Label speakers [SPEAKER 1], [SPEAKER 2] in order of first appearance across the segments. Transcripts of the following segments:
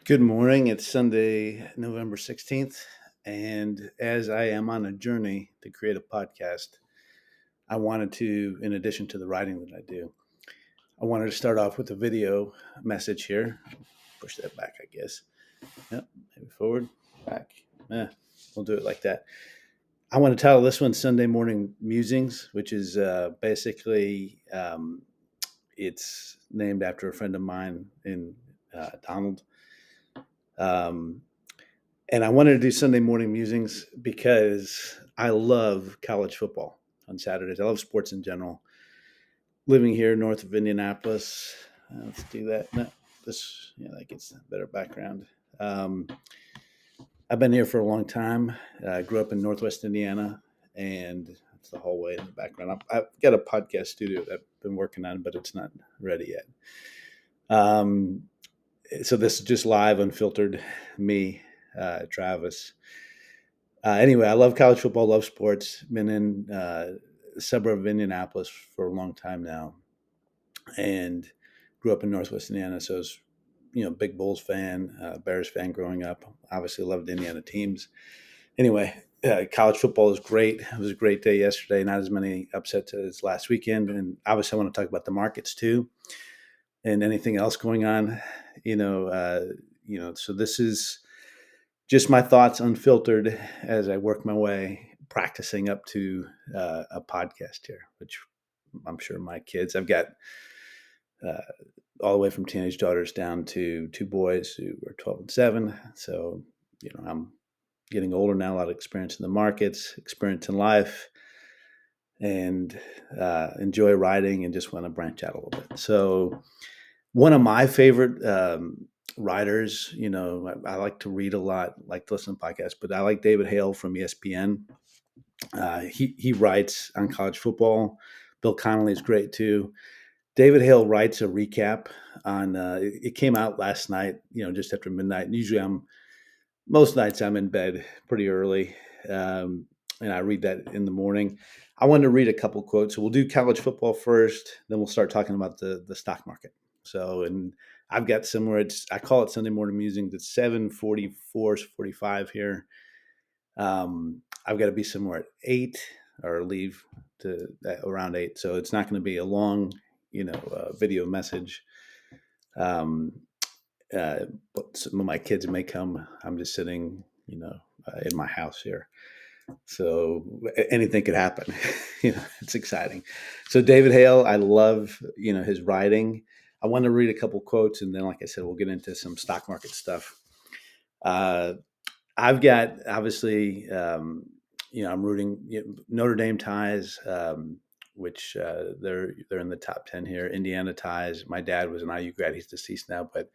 [SPEAKER 1] Good morning. It's Sunday, November 16th. And as I am on a journey to create a podcast, I wanted to, in addition to the writing that I do, I wanted to start off with a video message here. Push that back, I guess. Yep, maybe forward, back. Eh, we'll do it like that. I want to title this one Sunday Morning Musings, which is basically it's named after a friend of mine in Donald. Um, And I wanted to do Sunday morning musings because I love college football on Saturdays. I love sports in general. Living here north of Indianapolis, let's do that. No, that gets a better background. Um, I've been here for a long time. I grew up in Northwest Indiana, and it's the hallway in the background. I've got a podcast studio that I've been working on, but it's not ready yet. Um, so this is just live, unfiltered me, Travis. Anyway, I love college football, love sports. Been in the suburb of Indianapolis for a long time now, and grew up in Northwest Indiana. So I was, big Bulls fan, Bears fan growing up. Obviously, loved the Indiana teams. Anyway, college football is great. It was a great day yesterday. Not as many upsets as last weekend, and obviously, I want to talk about the markets too, and anything else going on. You know, uh, So this is just my thoughts unfiltered as I work my way practicing up to a podcast here, which I'm sure my kids, I've got uh, all the way from teenage daughters down to two boys who are 12 and 7. So, I'm getting older now, a lot of experience in the markets, experience in life, and enjoy writing and just want to branch out a little bit. So, one of my favorite writers, I like to read a lot, like to listen to podcasts, but I like David Hale from ESPN. He writes on college football. Bill Connolly is great too. David Hale writes a recap on. It came out last night, just after midnight. And usually, most nights I'm in bed pretty early, and I read that in the morning. I wanted to read a couple quotes. So we'll do college football first, then we'll start talking about the stock market. So, and I've got somewhere. I call it Sunday morning musings. It's 7:44, 45 here. I've got to be somewhere at 8 or leave to around 8. So it's not going to be a long, video message. Um, but some of my kids may come. I'm just sitting, in my house here. So anything could happen. It's exciting. So David Hale, I love, his writing. I want to read a couple quotes, and then, like I said, we'll get into some stock market stuff. Uh, I've got obviously, I'm rooting Notre Dame ties, which they're in the top 10 here. Indiana ties. My dad was an IU grad. He's deceased now, but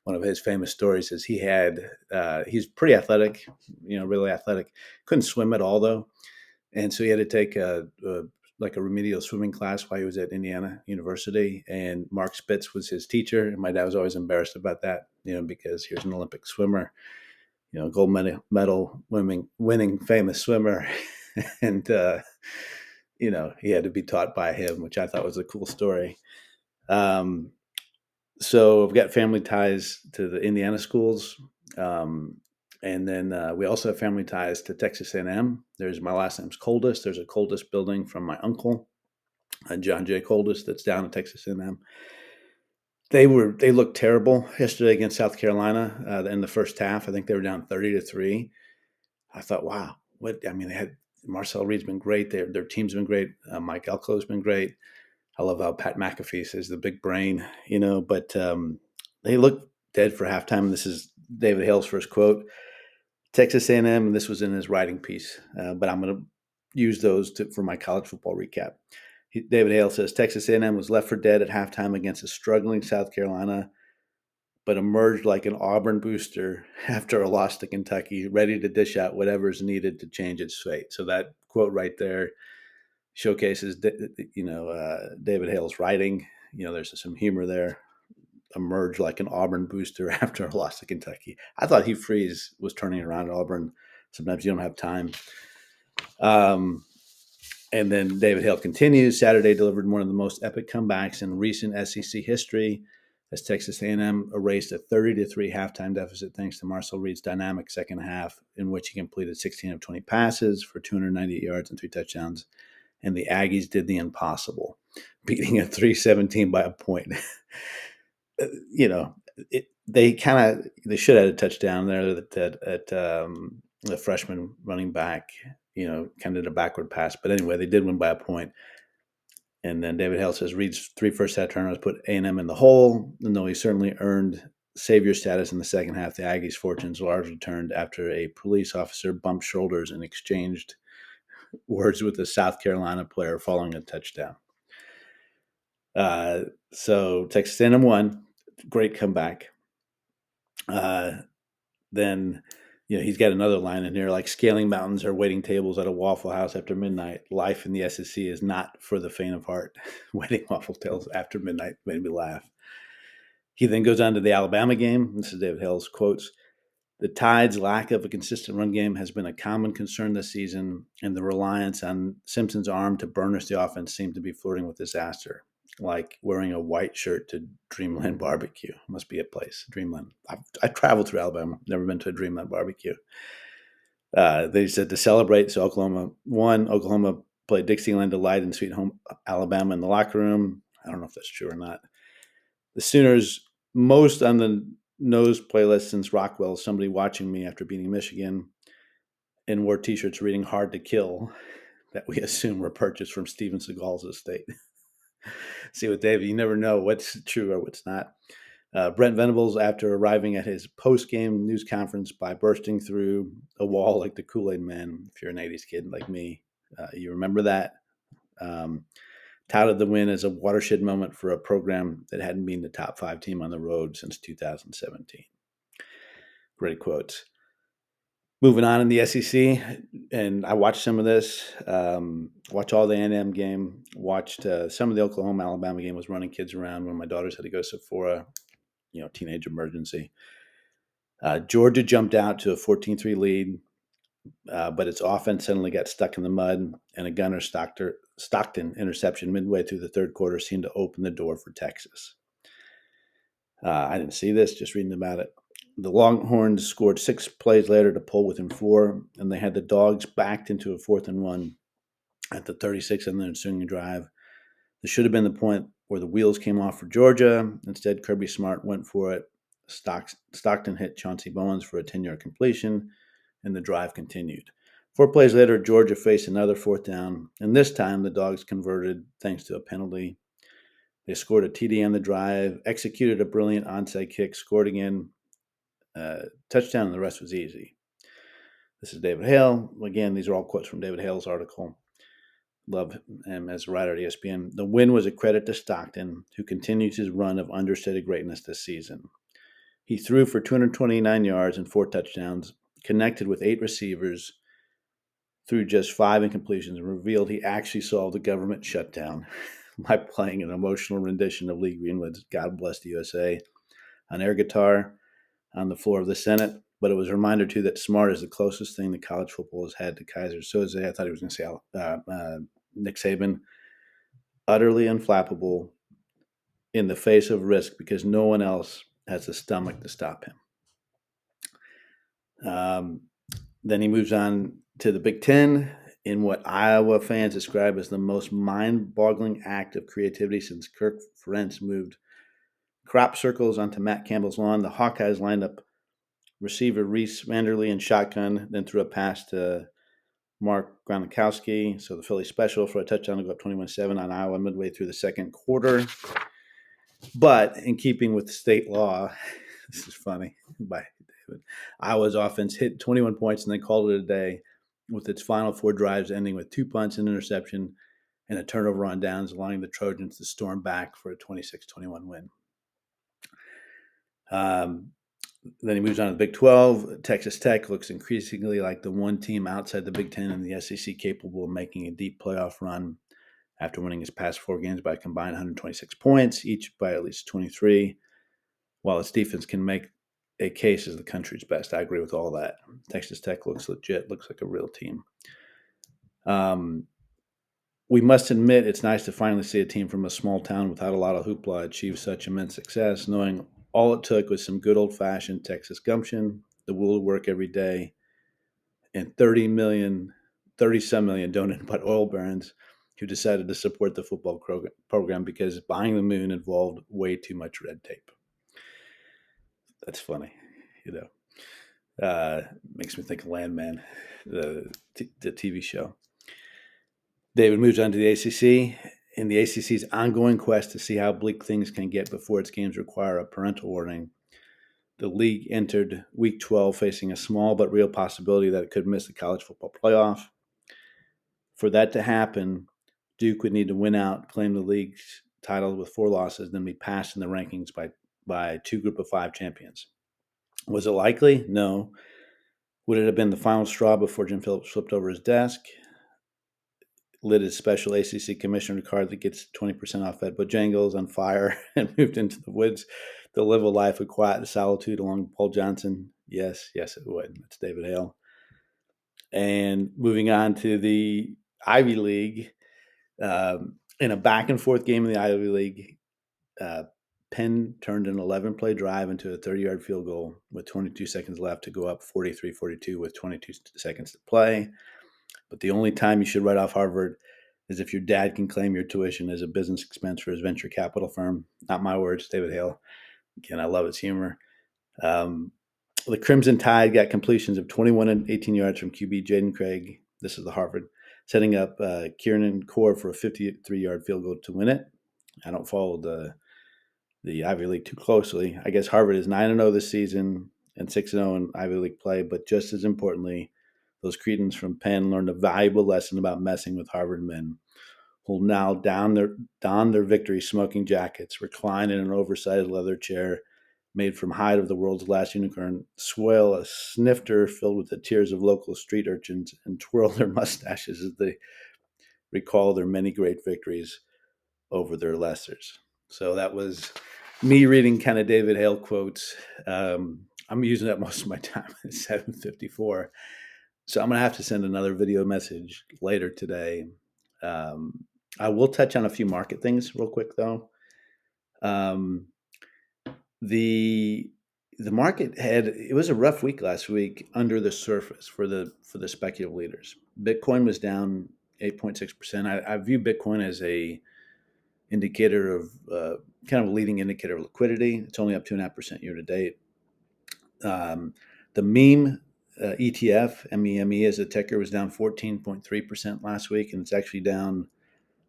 [SPEAKER 1] one of his famous stories is he's pretty athletic, really athletic. Couldn't swim at all though, and so he had to take like a remedial swimming class while he was at Indiana University. And Mark Spitz was his teacher, and my dad was always embarrassed about that, because he was an Olympic swimmer, gold medal winning famous swimmer, and he had to be taught by him, which I thought was a cool story. Um, so I've got family ties to the Indiana schools, um, and then we also have family ties to Texas A&M. There's my last name's Coldest. There's a Coldest building from my uncle, John J. Coldest, that's down in Texas A&M. They looked terrible yesterday against South Carolina in the first half. I think they were down 30-3. I thought, wow, what? I mean, they had Marcel Reed's been great. Their team's been great. Mike Elko's been great. I love how Pat McAfee says the big brain, but they look dead for halftime. This is David Hale's first quote. Texas A&M, and this was in his writing piece, but I'm going to use those for my college football recap. David Hale says Texas A&M was left for dead at halftime against a struggling South Carolina, but emerged like an Auburn booster after a loss to Kentucky, ready to dish out whatever is needed to change its fate. So that quote right there showcases, David Hale's writing. There's some humor there. Emerge like an Auburn booster after a loss to Kentucky. I thought Hugh Freeze was turning around Auburn. Sometimes you don't have time. Um, and then David Hale continues. Saturday delivered one of the most epic comebacks in recent SEC history. as Texas A&M erased a 30-3 halftime deficit thanks to Marcel Reed's dynamic second half, in which he completed 16 of 20 passes for 298 yards and 3 touchdowns. And the Aggies did the impossible, beating a 3-17 by a point. You know, they should have had a touchdown there at the freshman running back, kind of did a backward pass. But anyway, they did win by a point. And then David Hale says Reed's 3 first-half turnovers put A&M in the hole, and though he certainly earned savior status in the second half, the Aggies' fortunes largely turned after a police officer bumped shoulders and exchanged words with a South Carolina player following a touchdown. So Texas A&M won. Great comeback. Then, he's got another line in here, like scaling mountains or waiting tables at a Waffle House after midnight. Life in the SEC is not for the faint of heart. Waiting waffle tables after midnight made me laugh. He then goes on to the Alabama game. This is David Hale's quotes. The Tide's lack of a consistent run game has been a common concern this season, and the reliance on Simpson's arm to burnish the offense seemed to be flirting with disaster, like wearing a white shirt to Dreamland Barbecue. Must be a place, Dreamland. I've traveled through Alabama, never been to a Dreamland Barbecue. They said to celebrate, so Oklahoma won. Oklahoma played Dixieland Delight in Sweet Home Alabama in the locker room. I don't know if that's true or not. The Sooners, most on the nose playlist since Rockwell, Somebody Watching Me After Beating Michigan, and wore T-shirts reading Hard to Kill that we assume were purchased from Steven Seagal's estate. See, with David, you never know what's true or what's not. Brent Venables, after arriving at his post-game news conference by bursting through a wall like the Kool-Aid Man, if you're an 80s kid like me, you remember that, touted the win as a watershed moment for a program that hadn't been the top 5 team on the road since 2017. Great quotes. Moving on in the SEC, and I watched some of this, watched all the A&M game, watched some of the Oklahoma-Alabama game, was running kids around when my daughters had to go to Sephora, teenage emergency. Georgia jumped out to a 14-3 lead, but its offense suddenly got stuck in the mud, and a Gunner Stockton interception midway through the third quarter seemed to open the door for Texas. I didn't see this, just reading about it. The Longhorns scored 6 plays later to pull within 4, and they had the Dogs backed into a 4th and 1 at the 36th and the ensuing drive. This should have been the point where the wheels came off for Georgia. Instead, Kirby Smart went for it. Stockton hit Chauncey Bowens for a 10-yard completion, and the drive continued. 4 plays later, Georgia faced another 4th down, and this time the Dogs converted thanks to a penalty. They scored a TD on the drive, executed a brilliant onside kick, scored again, touchdown, and the rest was easy. This is David Hale. Again, these are all quotes from David Hale's article. Love him as a writer at ESPN. The win was a credit to Stockton, who continues his run of understated greatness this season. He threw for 229 yards and 4 touchdowns, connected with 8 receivers, threw just 5 incompletions, and revealed he actually solved the government shutdown by playing an emotional rendition of Lee Greenwood's God Bless the USA on air guitar on the floor of the Senate. But it was a reminder, too, that Smart is the closest thing that college football has had to Kaiser Soze. I thought he was going to say Nick Saban. Utterly unflappable in the face of risk because no one else has the stomach to stop him. Then he moves on to the Big Ten in what Iowa fans describe as the most mind-boggling act of creativity since Kirk Ferentz moved crop circles onto Matt Campbell's lawn. The Hawkeyes lined up receiver Reese Vanderlee in shotgun, then threw a pass to Mark Gronkowski, so the Philly special for a touchdown to go up 21-7 on Iowa midway through the second quarter. But in keeping with state law, this is funny, by David, Iowa's offense hit 21 points and they called it a day with its final 4 drives ending with 2 punts, an interception, and a turnover on downs, allowing the Trojans to storm back for a 26-21 win. Then he moves on to the Big 12. Texas Tech looks increasingly like the one team outside the Big Ten in the SEC capable of making a deep playoff run after winning his past 4 games by a combined 126 points, each by at least 23, while its defense can make a case as the country's best. I agree with all that. Texas Tech looks legit, looks like a real team. We must admit it's nice to finally see a team from a small town without a lot of hoopla achieve such immense success, knowing all it took was some good old fashioned Texas gumption, the will to work every day, and 30 some million donated by oil barons who decided to support the football program because buying the moon involved way too much red tape. That's funny, you know. Makes me think of Landman, the TV show. David moves on to the ACC. In the ACC's ongoing quest to see how bleak things can get before its games require a parental warning, the league entered Week 12 facing a small but real possibility that it could miss the college football playoff. For that to happen, Duke would need to win out, claim the league's title with 4 losses, then be passed in the rankings by 2 Group of 5 champions. Was it likely? No. Would it have been the final straw before Jim Phillips flipped over his desk, lit his special ACC commissioner card that gets 20% off at Bojangles on fire, and moved into the woods to live a life of quiet and solitude along Paul Johnson? Yes, it would. That's David Hale. And moving on to the Ivy League, in a back and forth game in the Ivy League, uh, Penn turned an 11-play drive into a 30-yard field goal with 22 seconds left to go up 43-42 with 22 seconds to play. But the only time you should write off Harvard is if your dad can claim your tuition as a business expense for his venture capital firm. Not my words, David Hale. Again, I love his humor. The Crimson Tide got completions of 21 and 18 yards from QB Jaden Craig. This is the Harvard, setting up Kieran Core for a 53-yard field goal to win it. I don't follow the Ivy League too closely. I guess Harvard is 9-0 this season and 6-0 in Ivy League play, but just as importantly, those Cretans from Penn learned a valuable lesson about messing with Harvard men, who'll now don their victory smoking jackets, recline in an oversized leather chair made from hide of the world's last unicorn, swell a snifter filled with the tears of local street urchins, and twirl their mustaches as they recall their many great victories over their lessers. So that was me reading kind of David Hale quotes. I'm using that most of my time at 7:54. So I'm going to have to send another video message later today. I will touch on a few market things real quick, though. Um, the market it was a rough week last week under the surface for the speculative leaders. Bitcoin was down 8.6%. I view Bitcoin as a indicator of kind of a leading indicator of liquidity. It's only up 2.5% year to date. The meme ETF, MEME as a ticker, was down 14.3% last week, and it's actually down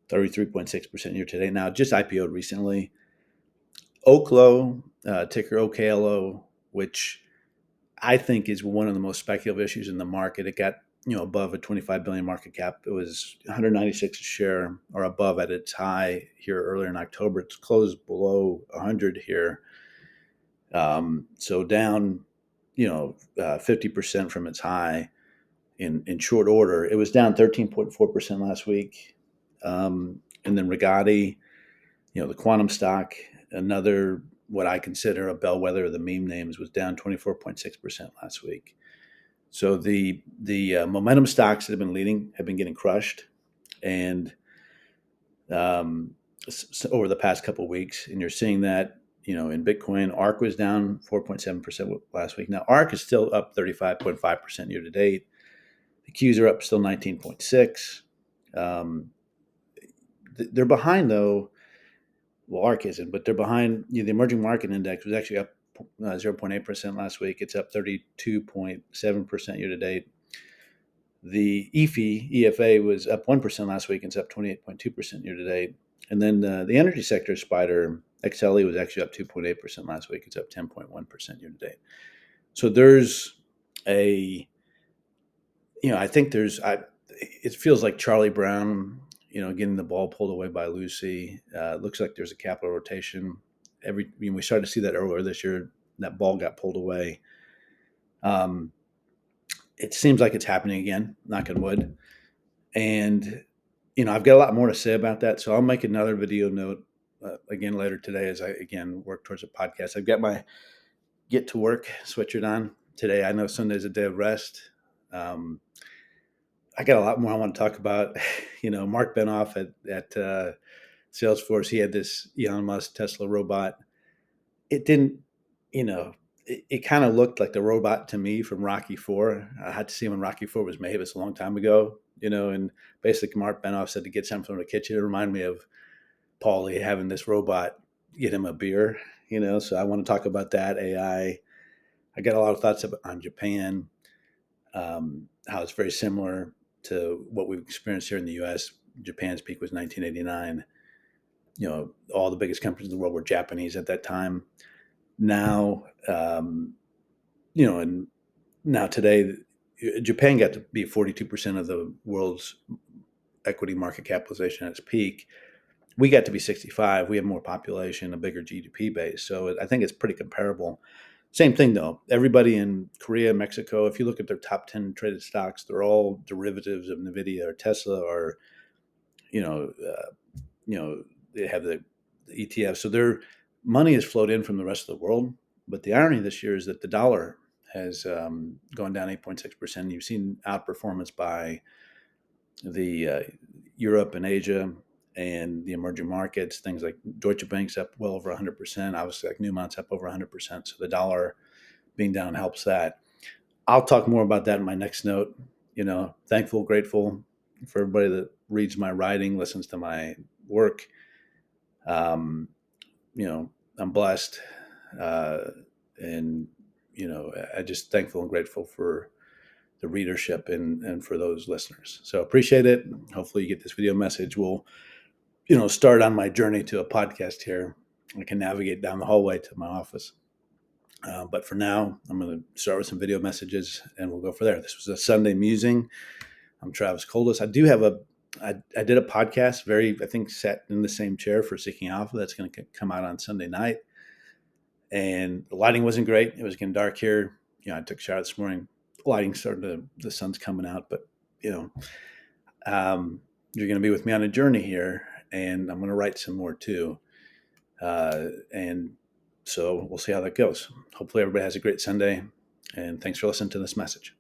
[SPEAKER 1] 33.6% year to date. Now, it just IPO'd recently. Oklo, ticker OKLO, which I think is one of the most speculative issues in the market. It got above a 25 billion market cap. It was 196 a share or above at its high here earlier in October. It's closed below 100 here, so down 50% from its high in short order. It was down 13.4% last week, and then Rigotti, the quantum stock, another what I consider a bellwether of the meme names, was down 24.6% last week. So the momentum stocks that have been leading have been getting crushed, and over the past couple of weeks, and you're seeing that in Bitcoin. ARK was down 4.7% last week. Now ARK is still up 35.5% year to date. The Qs are up still 19.6. They're behind though. Well, ARK isn't, but they're behind. The emerging market index was actually up 0.8% last week. It's up 32.7% year to date. The EFA was up 1% last week, and it's up 28.2% year to date. And then the energy sector spider, XLE, was actually up 2.8% last week. It's up 10.1% year to date. So there's I think it feels like Charlie Brown, getting the ball pulled away by Lucy. Looks like there's a capital rotation. We started to see that earlier this year. That ball got pulled away. It seems like it's happening again, knock on wood. And, I've got a lot more to say about that. So I'll make another video note again later today as I, again, work towards a podcast. I've got my get to work sweatshirt on today. I know Sunday's a day of rest. I got a lot more I want to talk about. Mark Benoff at Salesforce, he had this Elon Musk Tesla robot. It didn't, you know, it kind of looked like the robot to me from Rocky Four. I had to see when Rocky Four was made. It was a long time ago, and basically Mark Benoff said to get something from the kitchen. It reminded me of Paulie having this robot get him a beer, So I want to talk about that AI. I got a lot of thoughts on Japan, how it's very similar to what we've experienced here in the U.S. Japan's peak was 1989. All the biggest companies in the world were Japanese at that time. Now, and now today, Japan got to be 42% of the world's equity market capitalization at its peak. We got to be 65. We have more population, a bigger GDP base. So I think it's pretty comparable. Same thing though. Everybody in Korea, Mexico, if you look at their top 10 traded stocks, they're all derivatives of Nvidia or Tesla, or you know, uh, they have the ETF. So their money has flowed in from the rest of the world. But the irony this year is that the dollar has gone down 8.6%. You've seen outperformance by the Europe and Asia and the emerging markets. Things like Deutsche Bank's up well over 100%. Obviously, like Newmont's up over 100%. So the dollar being down helps that. I'll talk more about that in my next note. Thankful, grateful for everybody that reads my writing, listens to my work. Um, I'm blessed, and I just thankful and grateful for the readership and for those listeners. So appreciate it. Hopefully, you get this video message. We'll start on my journey to a podcast here. I can navigate down the hallway to my office. But for now, I'm going to start with some video messages, and we'll go from there. This was a Sunday musing. I'm Travis Coldus. I did a podcast, I think, sat in the same chair for Seeking Alpha. That's going to come out on Sunday night. And the lighting wasn't great. It was getting dark here. I took a shower this morning. Lighting the sun's coming out, but you're going to be with me on a journey here, and I'm going to write some more too. And so we'll see how that goes. Hopefully everybody has a great Sunday, and thanks for listening to this message.